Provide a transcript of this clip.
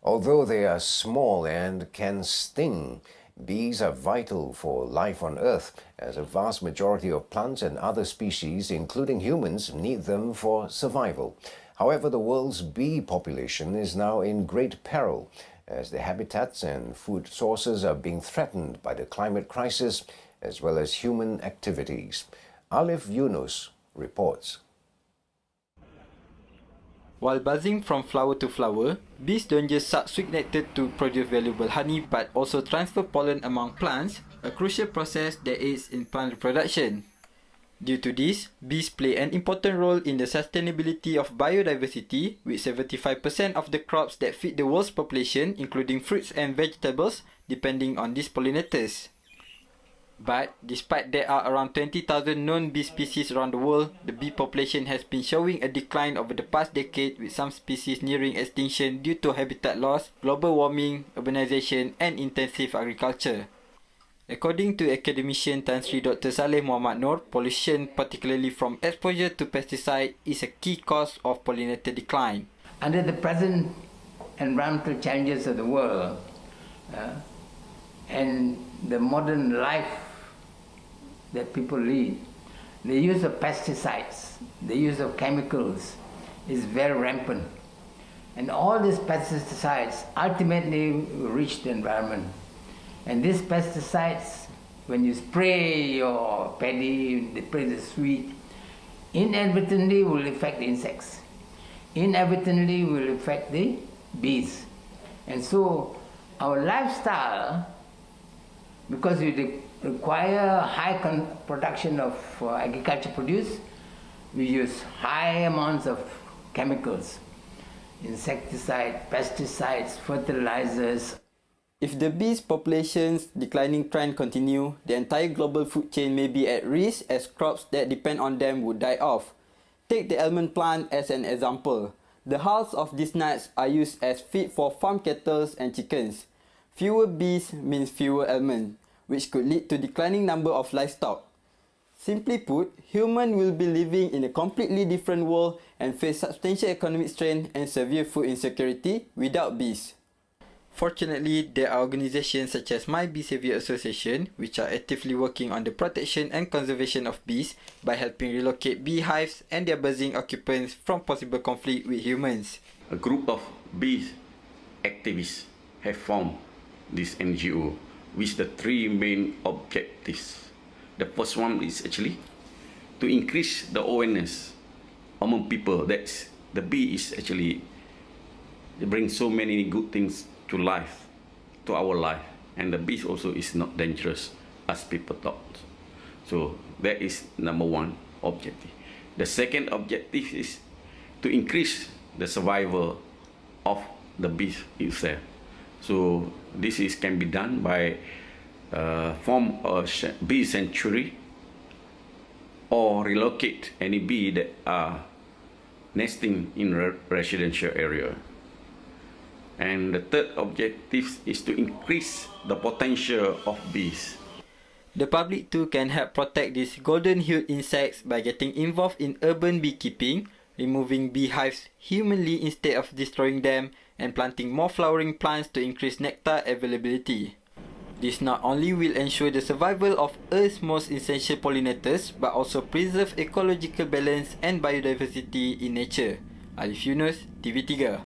Although they are small and can sting, bees are vital for life on Earth, as a vast majority of plants and other species, including humans, need them for survival. However, the world's bee population is now in great peril, as their habitats and food sources are being threatened by the climate crisis, as well as human activities. Alif Yunus reports. While buzzing from flower to flower, bees don't just suck sweet nectar to produce valuable honey but also transfer pollen among plants, a crucial process that aids in plant reproduction. Due to this, bees play an important role in the sustainability of biodiversity, with 75% of the crops that feed the world's population, including fruits and vegetables, depending on these pollinators. But despite there are around 20,000 known bee species around the world, the bee population has been showing a decline over the past decade, with some species nearing extinction due to habitat loss, global warming, urbanization and intensive agriculture. According to academician Tan Sri Dr. Salleh Muhammad Noor, pollution, particularly from exposure to pesticide, is a key cause of pollinator decline. Under the present environmental challenges of the world and the modern life that people lead, the use of pesticides, the use of chemicals is very rampant. And all these pesticides ultimately reach the environment. And these pesticides, when you spray your paddy, you spray the wheat, inadvertently will affect the insects. Inadvertently will affect the bees. And so our lifestyle, because we require high production of agriculture produce, we use high amounts of chemicals, insecticide, pesticides, fertilizers. If the bees population's declining trend continue, the entire global food chain may be at risk, as crops that depend on them would die off. Take the almond plant as an example. The hulls of these nuts are used as feed for farm cattle and chickens. Fewer bees means fewer almonds, which could lead to declining number of livestock. Simply put, humans will be living in a completely different world and face substantial economic strain and severe food insecurity without bees. Fortunately, there are organizations such as My Bee Savior Association, which are actively working on the protection and conservation of bees by helping relocate beehives and their buzzing occupants from possible conflict with humans. A group of bee activists have formed this NGO with the three main objectives. The first one is actually to increase the awareness among people that the bee is actually, they bring so many good things to life, to our life, and the bees also is not dangerous as people thought. So that is number one objective. The second objective is to increase the survival of the bees itself. So this can be done by form a bee sanctuary or relocate any bee that are nesting in a residential area. And the third objective is to increase the potential of bees. The public too can help protect these golden-hued insects by getting involved in urban beekeeping, removing beehives humanly instead of destroying them, and planting more flowering plants to increase nectar availability. This not only will ensure the survival of Earth's most essential pollinators, but also preserve ecological balance and biodiversity in nature. Alif Yunus, TV3.